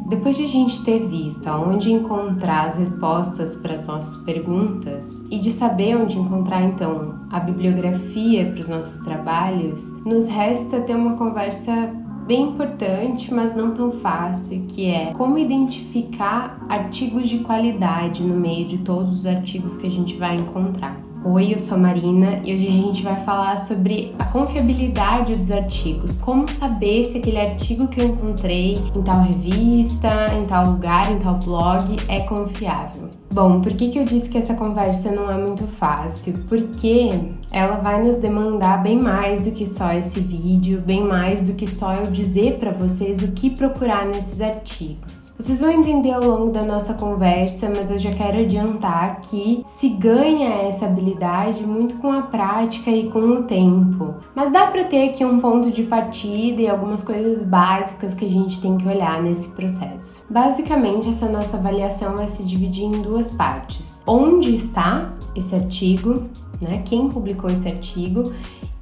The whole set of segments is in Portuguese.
Depois de a gente ter visto aonde encontrar as respostas para as nossas perguntas e de saber onde encontrar então a bibliografia para os nossos trabalhos, nos resta ter uma conversa bem importante, mas não tão fácil, que é como identificar artigos de qualidade no meio de todos os artigos que a gente vai encontrar. Oi, eu sou a Marina e hoje a gente vai falar sobre a confiabilidade dos artigos. Como saber se aquele artigo que eu encontrei em tal revista, em tal lugar, em tal blog é confiável. Bom, por que eu disse que essa conversa não é muito fácil? Porque ela vai nos demandar bem mais do que só esse vídeo, bem mais do que só eu dizer para vocês o que procurar nesses artigos. Vocês vão entender ao longo da nossa conversa, mas eu já quero adiantar que se ganha essa habilidade muito com a prática e com o tempo. Mas dá para ter aqui um ponto de partida e algumas coisas básicas que a gente tem que olhar nesse processo. Basicamente, essa nossa avaliação vai se dividir em duas partes. Onde está esse artigo, né? Quem publicou esse artigo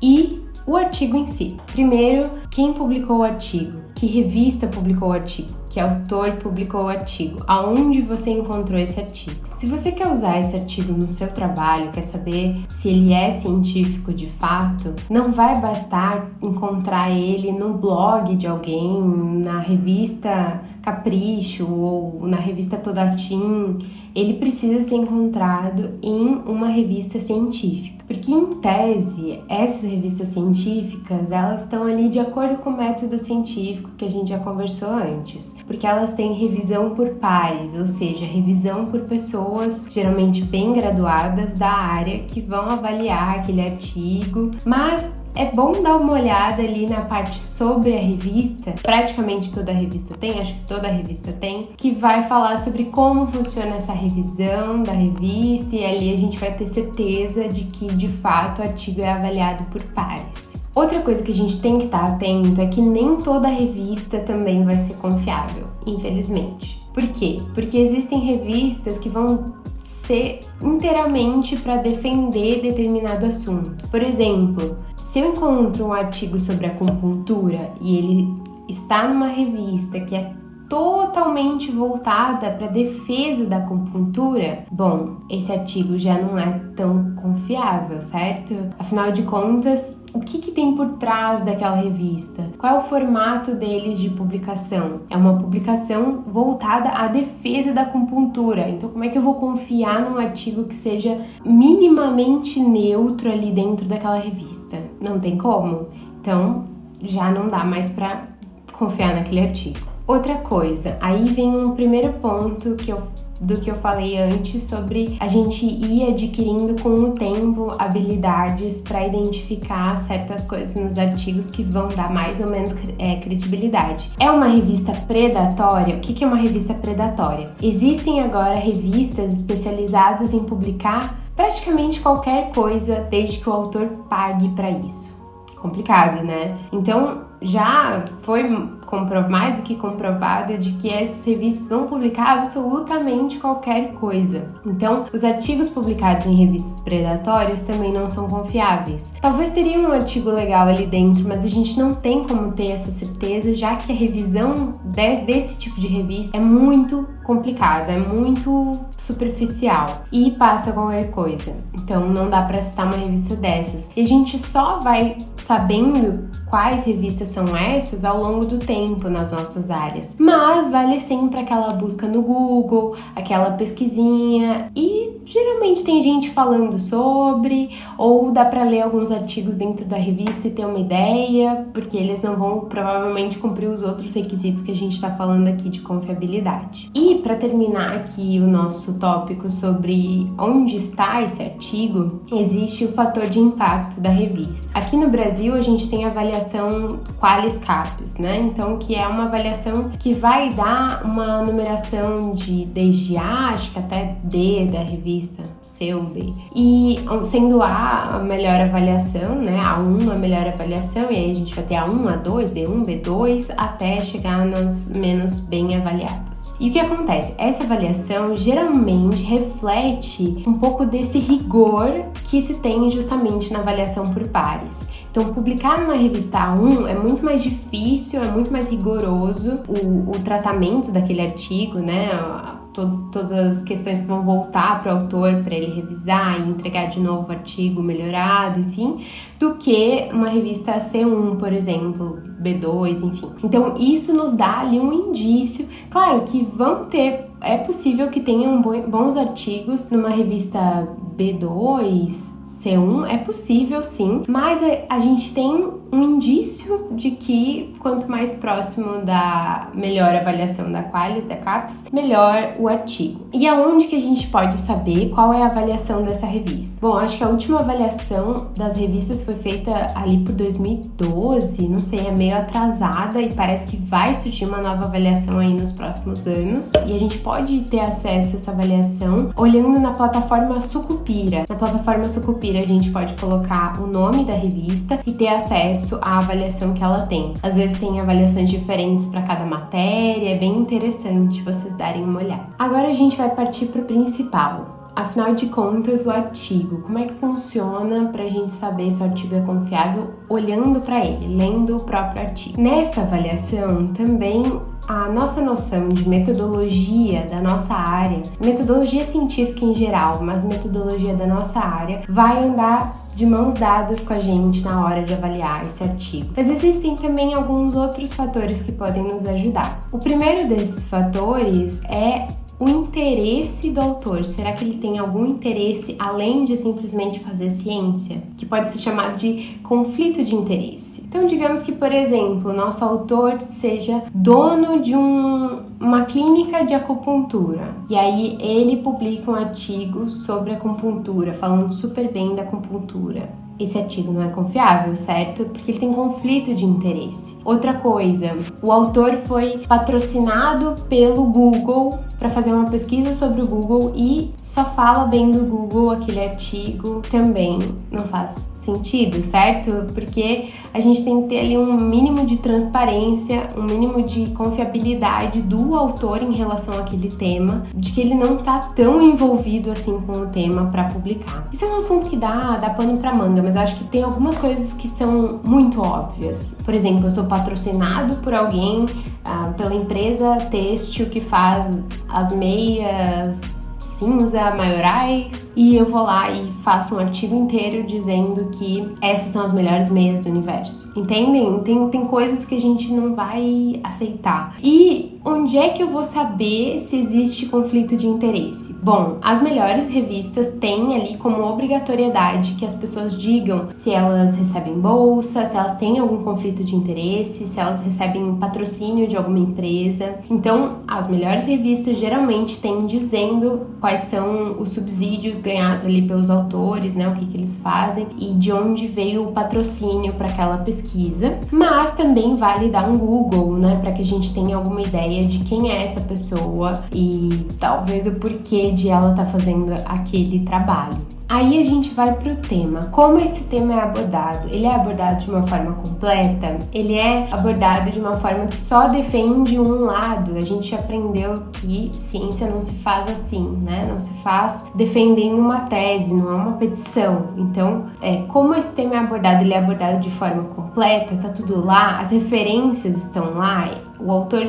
e o artigo em si. Primeiro, quem publicou o artigo? Que revista publicou o artigo? Que autor publicou o artigo? Aonde você encontrou esse artigo? Se você quer usar esse artigo no seu trabalho, quer saber se ele é científico de fato, não vai bastar encontrar ele no blog de alguém, na revista Capricho ou na revista Todatim. Ele precisa ser encontrado em uma revista científica. Porque, em tese, essas revistas científicas, elas estão ali de acordo com o método científico que a gente já conversou antes. Porque elas têm revisão por pares, ou seja, revisão por pessoas geralmente bem graduadas da área que vão avaliar aquele artigo, mas é bom dar uma olhada ali na parte sobre a revista, praticamente toda a revista tem, acho que toda a revista tem, que vai falar sobre como funciona essa revisão da revista e ali a gente vai ter certeza de que, de fato, o artigo é avaliado por pares. Outra coisa que a gente tem que estar atento é que nem toda revista também vai ser confiável, infelizmente. Por quê? Porque existem revistas que vão ser inteiramente para defender determinado assunto. Por exemplo, se eu encontro um artigo sobre acupuntura e ele está numa revista que é totalmente voltada para a defesa da acupuntura, bom, esse artigo já não é tão confiável, certo? Afinal de contas, o que tem por trás daquela revista? Qual é o formato deles de publicação? É uma publicação voltada à defesa da acupuntura. Então, como é que eu vou confiar num artigo que seja minimamente neutro ali dentro daquela revista? Não tem como. Então, já não dá mais para confiar naquele artigo. Outra coisa, aí vem um primeiro ponto do que eu falei antes sobre a gente ir adquirindo com o tempo habilidades para identificar certas coisas nos artigos que vão dar mais ou menos credibilidade. É uma revista predatória? O que é uma revista predatória? Existem agora revistas especializadas em publicar praticamente qualquer coisa desde que o autor pague para isso. Complicado, né? Então, já foi mais do que comprovado de que essas revistas vão publicar absolutamente qualquer coisa. Então, os artigos publicados em revistas predatórias também não são confiáveis. Talvez teria um artigo legal ali dentro, mas a gente não tem como ter essa certeza, já que a revisão desse tipo de revista é muito complicada, é muito superficial e passa qualquer coisa. Então, não dá para citar uma revista dessas. E a gente só vai sabendo quais revistas são essas ao longo do tempo nas nossas áreas. Mas vale sempre aquela busca no Google, aquela pesquisinha e geralmente tem gente falando sobre, ou dá para ler alguns artigos dentro da revista e ter uma ideia, porque eles não vão provavelmente cumprir os outros requisitos que a gente está falando aqui de confiabilidade. E para terminar aqui o nosso tópico sobre onde está esse artigo, existe o fator de impacto da revista. Aqui no Brasil a gente tem a avaliação Qualis-CAPES, né? Então, que é uma avaliação que vai dar uma numeração desde A, acho que até D da revista, C ou B. E sendo A a melhor avaliação, né? A1 a melhor avaliação, e aí a gente vai ter A1, A2, B1, B2, até chegar nas menos bem avaliadas. E o que acontece? Essa avaliação geralmente reflete um pouco desse rigor que se tem justamente na avaliação por pares. Então, publicar numa revista A1 é muito mais difícil, é muito mais rigoroso o tratamento daquele artigo, né? Todas as questões que vão voltar para o autor para ele revisar e entregar de novo o artigo melhorado, enfim, do que uma revista C1, por exemplo, B2, enfim. Então, isso nos dá ali um indício. Claro que é possível que tenham bons artigos numa revista B2, C1, é possível sim, mas a gente tem um indício de que quanto mais próximo da melhor avaliação da Qualys, da CAPES, melhor o artigo. E aonde que a gente pode saber qual é a avaliação dessa revista? Bom, acho que a última avaliação das revistas foi feita ali por 2012, não sei, é meio atrasada e parece que vai surgir uma nova avaliação aí nos próximos anos. E a gente pode ter acesso a essa avaliação olhando na plataforma Sucupira. Na plataforma Sucupira a gente pode colocar o nome da revista e ter acesso à avaliação que ela tem. Às vezes tem avaliações diferentes para cada matéria, é bem interessante vocês darem uma olhada. Agora a gente vai partir para o principal. Afinal de contas, o artigo, como é que funciona para a gente saber se o artigo é confiável olhando para ele, lendo o próprio artigo? Nessa avaliação também a nossa noção de metodologia da nossa área, metodologia científica em geral, mas metodologia da nossa área, vai andar de mãos dadas com a gente na hora de avaliar esse artigo. Mas existem também alguns outros fatores que podem nos ajudar. O primeiro desses fatores é o interesse do autor. Será que ele tem algum interesse além de simplesmente fazer ciência? Que pode ser chamado de conflito de interesse. Então, digamos que, por exemplo, o nosso autor seja dono de uma clínica de acupuntura. E aí ele publica um artigo sobre acupuntura, falando super bem da acupuntura. Esse artigo não é confiável, certo? Porque ele tem conflito de interesse. Outra coisa, o autor foi patrocinado pelo Google para fazer uma pesquisa sobre o Google e só fala bem do Google aquele artigo, também não faz sentido, certo? Porque a gente tem que ter ali um mínimo de transparência, um mínimo de confiabilidade do autor em relação àquele tema, de que ele não tá tão envolvido assim com o tema para publicar. Esse é um assunto que dá pano para manga, mas eu acho que tem algumas coisas que são muito óbvias. Por exemplo, eu sou patrocinado por alguém, pela empresa têxtil que faz as meias cinza maiorais, e eu vou lá e faço um artigo inteiro dizendo que essas são as melhores meias do universo. Entendem? Tem coisas que a gente não vai aceitar. E onde é que eu vou saber se existe conflito de interesse? Bom, as melhores revistas têm ali como obrigatoriedade que as pessoas digam se elas recebem bolsa, se elas têm algum conflito de interesse, se elas recebem patrocínio de alguma empresa. Então, as melhores revistas geralmente têm dizendo quais são os subsídios ganhados ali pelos autores, né, o que eles fazem e de onde veio o patrocínio para aquela pesquisa. Mas também vale dar um Google, né, para que a gente tenha alguma ideia de quem é essa pessoa e talvez o porquê de ela estar fazendo aquele trabalho. Aí a gente vai pro tema. Como esse tema é abordado? Ele é abordado de uma forma completa? Ele é abordado de uma forma que só defende um lado? A gente aprendeu que ciência não se faz assim, né? Não se faz defendendo uma tese, não é uma petição. Então, como esse tema é abordado? Ele é abordado de forma completa? Tá tudo lá? As referências estão lá? O autor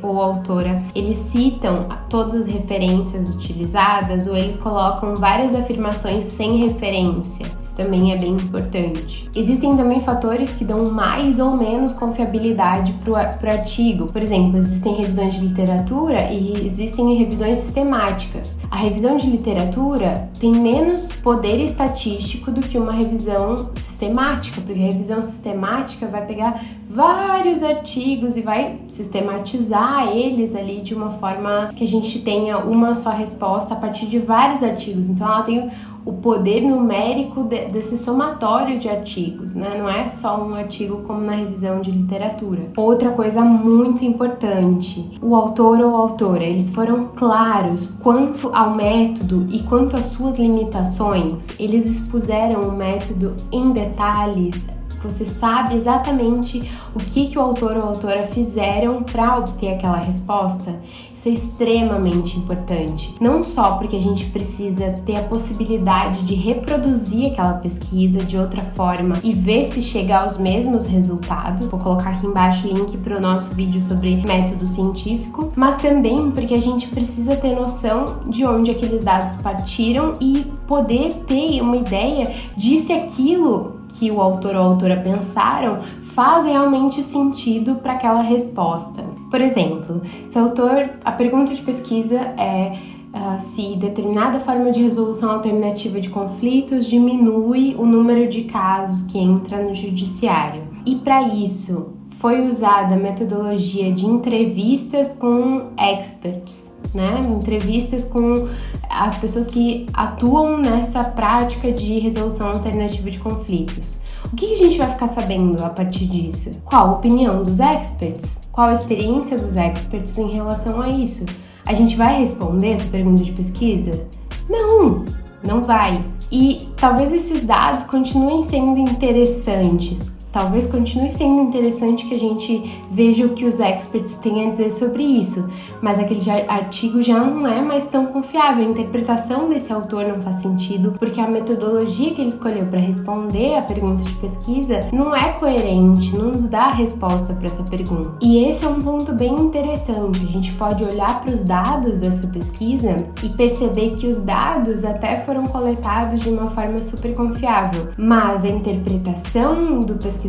ou autora, eles citam todas as referências utilizadas ou eles colocam várias afirmações sem referência. Isso também é bem importante. Existem também fatores que dão mais ou menos confiabilidade pro artigo. Por exemplo, existem revisões de literatura e existem revisões sistemáticas. A revisão de literatura tem menos poder estatístico do que uma revisão sistemática, porque a revisão sistemática vai pegar vários artigos e vai sistematizar eles ali de uma forma que a gente tenha uma só resposta a partir de vários artigos. Então ela tem o poder numérico desse somatório de artigos, né? Não é só um artigo como na revisão de literatura. Outra coisa muito importante, o autor ou autora, eles foram claros quanto ao método e quanto às suas limitações. Eles expuseram o método em detalhes, você sabe exatamente o que o autor ou a autora fizeram para obter aquela resposta. Isso é extremamente importante. Não só porque a gente precisa ter a possibilidade de reproduzir aquela pesquisa de outra forma e ver se chega aos mesmos resultados. Vou colocar aqui embaixo o link para o nosso vídeo sobre método científico, mas também porque a gente precisa ter noção de onde aqueles dados partiram e poder ter uma ideia de se aquilo que o autor ou a autora pensaram faz realmente sentido para aquela resposta. Por exemplo, se a pergunta de pesquisa é se determinada forma de resolução alternativa de conflitos diminui o número de casos que entra no judiciário. E para isso foi usada a metodologia de entrevistas com experts, né? Entrevistas com as pessoas que atuam nessa prática de resolução alternativa de conflitos. O que a gente vai ficar sabendo a partir disso? Qual a opinião dos experts? Qual a experiência dos experts em relação a isso? A gente vai responder essa pergunta de pesquisa? Não vai. E talvez esses dados continuem sendo interessantes. Talvez continue sendo interessante que a gente veja o que os experts têm a dizer sobre isso, mas aquele artigo já não é mais tão confiável. A interpretação desse autor não faz sentido, porque a metodologia que ele escolheu para responder a pergunta de pesquisa não é coerente, não nos dá a resposta para essa pergunta. E esse é um ponto bem interessante. A gente pode olhar para os dados dessa pesquisa e perceber que os dados até foram coletados de uma forma super confiável, mas a interpretação do pesquisador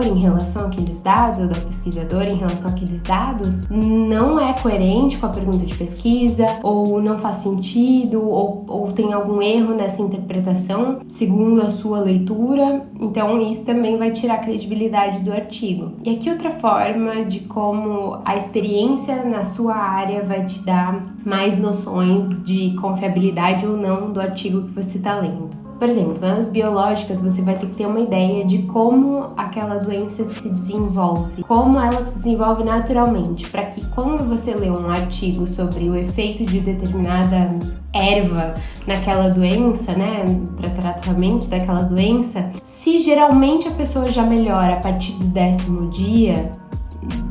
em relação àqueles dados, ou da pesquisadora em relação àqueles dados, não é coerente com a pergunta de pesquisa, ou não faz sentido, ou tem algum erro nessa interpretação, segundo a sua leitura. Então isso também vai tirar a credibilidade do artigo. E aqui outra forma de como a experiência na sua área vai te dar mais noções de confiabilidade ou não do artigo que você está lendo. Por exemplo, nas biológicas você vai ter que ter uma ideia de como aquela doença se desenvolve, como ela se desenvolve naturalmente, para que quando você lê um artigo sobre o efeito de determinada erva naquela doença, né, para tratamento daquela doença, se geralmente a pessoa já melhora a partir do 10º dia,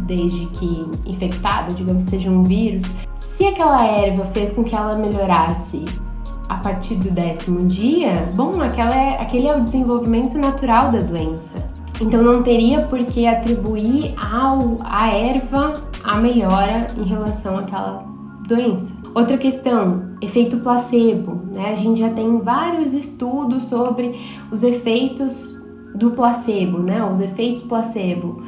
desde que infectada, digamos que seja um vírus, se aquela erva fez com que ela melhorasse a partir do 10º dia, bom, aquele é o desenvolvimento natural da doença. Então não teria por que atribuir à erva a melhora em relação àquela doença. Outra questão, efeito placebo, né? A gente já tem vários estudos sobre os efeitos do placebo, né? Os efeitos placebo,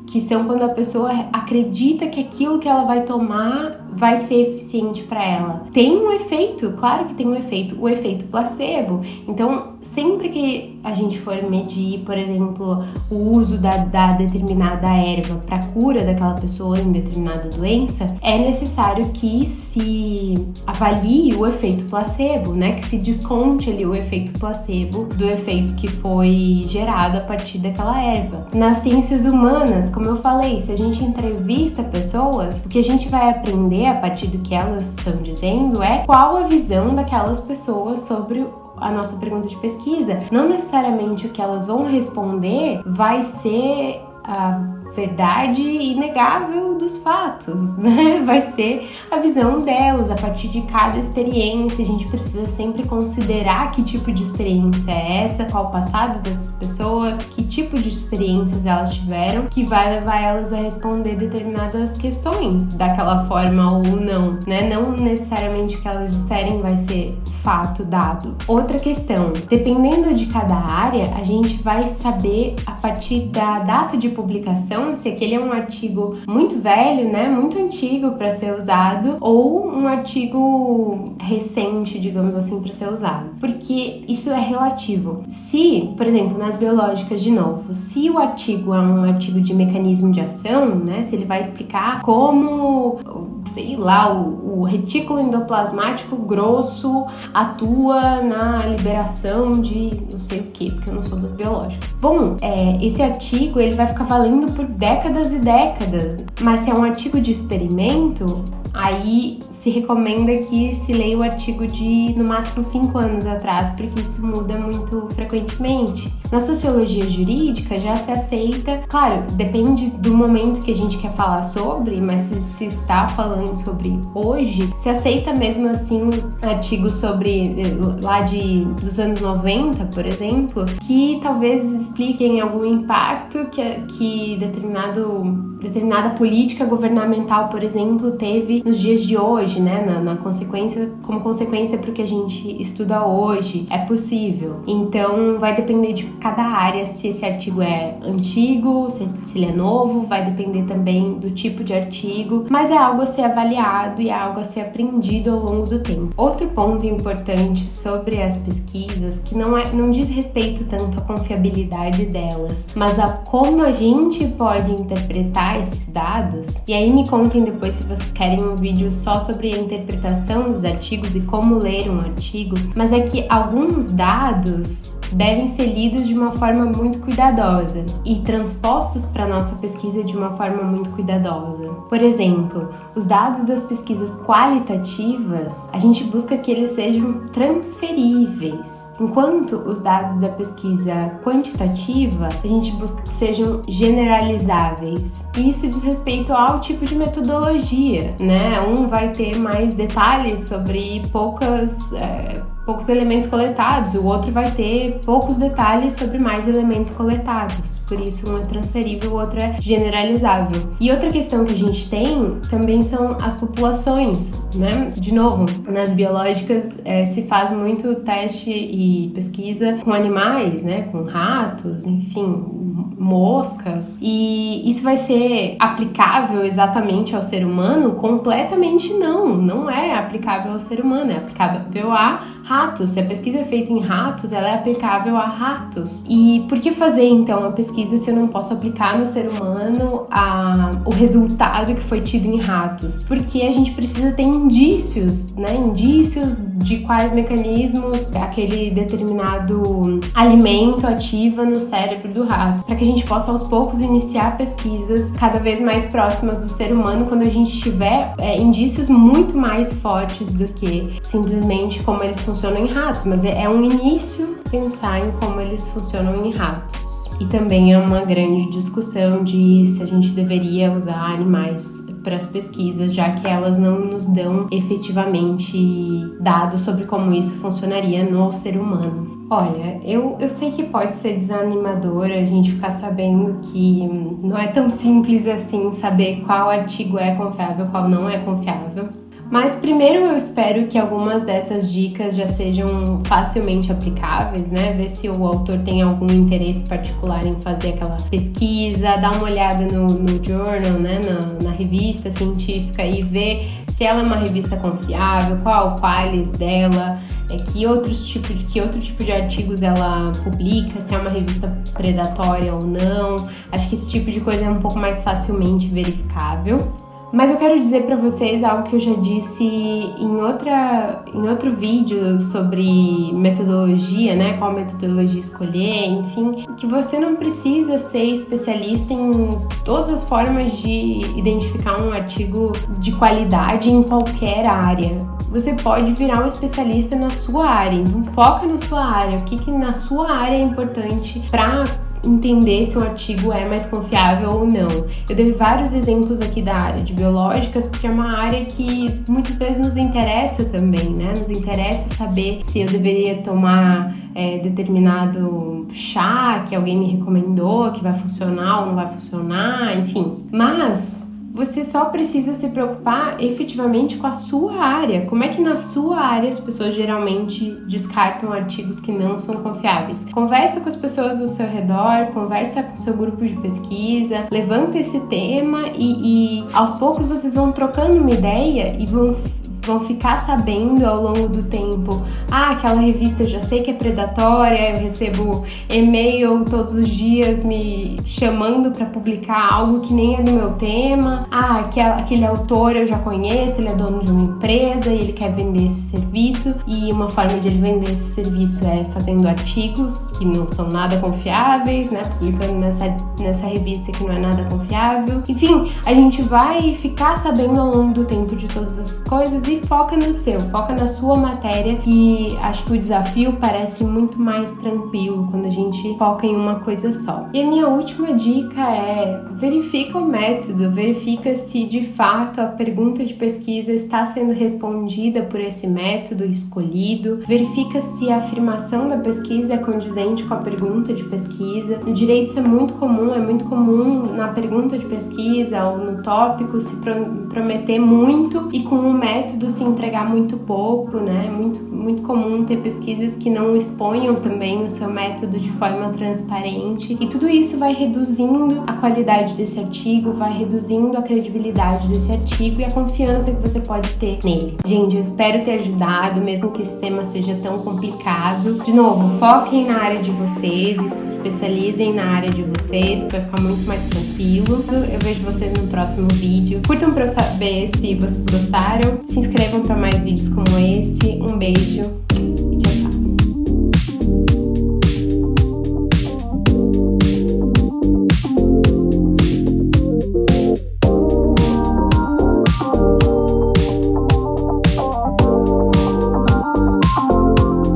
que são quando a pessoa acredita que aquilo que ela vai tomar vai ser eficiente para ela. Tem um efeito, claro que tem um efeito, o efeito placebo. Então, sempre que a gente for medir, por exemplo, o uso da determinada erva para cura daquela pessoa em determinada doença, é necessário que se avalie o efeito placebo, né? Que se desconte ali o efeito placebo do efeito que foi gerado a partir daquela erva. Nas ciências humanas, como eu falei, se a gente entrevista pessoas, o que a gente vai aprender a partir do que elas estão dizendo é qual a visão daquelas pessoas sobre a nossa pergunta de pesquisa. Não necessariamente o que elas vão responder vai ser a verdade inegável dos fatos, né? Vai ser a visão delas a partir de cada experiência. A gente precisa sempre considerar que tipo de experiência é essa, qual o passado dessas pessoas, que tipo de experiências elas tiveram, que vai levar elas a responder determinadas questões daquela forma ou não, né? Não necessariamente o que elas disserem vai ser fato dado. Outra questão, dependendo de cada área, a gente vai saber a partir da data de publicação se aquele é um artigo muito velho, né, muito antigo para ser usado, ou um artigo recente, digamos assim, para ser usado. Porque isso é relativo. Se, por exemplo, nas biológicas de novo, se o artigo é um artigo de mecanismo de ação, né, se ele vai explicar como, sei lá, o retículo endoplasmático grosso atua na liberação de não sei o que, porque eu não sou das biológicas. Bom, esse artigo ele vai ficar valendo por décadas e décadas, mas se é um artigo de experimento, aí se recomenda que se leia o artigo de no máximo 5 anos atrás, porque isso muda muito frequentemente. Na sociologia jurídica já se aceita, claro, depende do momento que a gente quer falar sobre, mas se está falando sobre hoje, se aceita mesmo assim artigos sobre lá dos anos 90, por exemplo, que talvez expliquem algum impacto que determinada política governamental, por exemplo, teve nos dias de hoje, né, como consequência para o que a gente estuda hoje. É possível. Então, vai depender de cada área, se esse artigo é antigo, se ele é novo, vai depender também do tipo de artigo, mas é algo a ser avaliado e é algo a ser aprendido ao longo do tempo. Outro ponto importante sobre as pesquisas, que não diz respeito tanto à confiabilidade delas, mas a como a gente pode interpretar esses dados, e aí me contem depois se vocês querem um vídeo só sobre a interpretação dos artigos e como ler um artigo, mas é que alguns dados devem ser lidos de uma forma muito cuidadosa e transpostos para a nossa pesquisa de uma forma muito cuidadosa. Por exemplo, os dados das pesquisas qualitativas, a gente busca que eles sejam transferíveis, enquanto os dados da pesquisa quantitativa, a gente busca que sejam generalizáveis. E isso diz respeito ao tipo de metodologia, né? Um vai ter mais detalhes sobre poucos elementos coletados, o outro vai ter poucos detalhes sobre mais elementos coletados. Por isso, um é transferível, o outro é generalizável. E outra questão que a gente tem também são as populações, né? De novo, nas biológicas se faz muito teste e pesquisa com animais, né? Com ratos, enfim, moscas. E isso vai ser aplicável exatamente ao ser humano? Completamente não. Não é aplicável ao ser humano, é aplicável a ratos. Se a pesquisa é feita em ratos, ela é aplicável a ratos. E por que fazer então a pesquisa se eu não posso aplicar no ser humano o resultado que foi tido em ratos? Porque a gente precisa ter indícios, né? Indícios de quais mecanismos aquele determinado alimento ativa no cérebro do rato, para que a gente possa aos poucos iniciar pesquisas cada vez mais próximas do ser humano quando a gente tiver indícios muito mais fortes do que simplesmente como eles funcionam em ratos, mas é um início pensar em como eles funcionam em ratos. E também é uma grande discussão de se a gente deveria usar animais para as pesquisas, já que elas não nos dão efetivamente dados sobre como isso funcionaria no ser humano. Olha, eu sei que pode ser desanimador a gente ficar sabendo que não é tão simples assim saber qual artigo é confiável, qual não é confiável. Mas primeiro eu espero que algumas dessas dicas já sejam facilmente aplicáveis, né? Ver se o autor tem algum interesse particular em fazer aquela pesquisa, dar uma olhada no journal, né? Na revista científica e ver se ela é uma revista confiável, qual o qualis dela, que outro tipo de artigos ela publica, se é uma revista predatória ou não. Acho que esse tipo de coisa é um pouco mais facilmente verificável. Mas eu quero dizer para vocês algo que eu já disse em outro vídeo sobre metodologia, né? Qual metodologia escolher, enfim, que você não precisa ser especialista em todas as formas de identificar um artigo de qualidade em qualquer área. Você pode virar um especialista na sua área, então foca na sua área, o que na sua área é importante para entender se um artigo é mais confiável ou não. Eu dei vários exemplos aqui da área de biológicas, porque é uma área que muitas vezes nos interessa também, né? Nos interessa saber se eu deveria tomar determinado chá que alguém me recomendou, que vai funcionar ou não vai funcionar, enfim. Mas você só precisa se preocupar efetivamente com a sua área. Como é que na sua área as pessoas geralmente descartam artigos que não são confiáveis? Conversa com as pessoas ao seu redor, conversa com o seu grupo de pesquisa, levanta esse tema e aos poucos vocês vão trocando uma ideia e vão vão ficar sabendo ao longo do tempo, aquela revista eu já sei que é predatória, eu recebo e-mail todos os dias me chamando para publicar algo que nem é do meu tema, aquele autor eu já conheço, ele é dono de uma empresa e ele quer vender esse serviço, e uma forma de ele vender esse serviço é fazendo artigos que não são nada confiáveis, né, publicando nessa revista que não é nada confiável. Enfim, a gente vai ficar sabendo ao longo do tempo de todas as coisas e foca no seu, foca na sua matéria, e acho que o desafio parece muito mais tranquilo quando a gente foca em uma coisa só. E a minha última dica é: verifica o método, verifica se de fato a pergunta de pesquisa está sendo respondida por esse método escolhido, verifica se a afirmação da pesquisa é condizente com a pergunta de pesquisa. No direito isso é muito comum na pergunta de pesquisa ou no tópico se prometer muito e com o método se entregar muito pouco, né? Muito comum ter pesquisas que não exponham também o seu método de forma transparente, e tudo isso vai reduzindo a qualidade desse artigo, vai reduzindo a credibilidade desse artigo e a confiança que você pode ter nele. Gente, eu espero ter ajudado, mesmo que esse tema seja tão complicado. De novo, foquem na área de vocês e se especializem na área de vocês, que vai ficar muito mais tranquilo. Eu vejo vocês no próximo vídeo. Curtam para eu saber se vocês gostaram. Se inscrevam para mais vídeos como esse. Um beijo.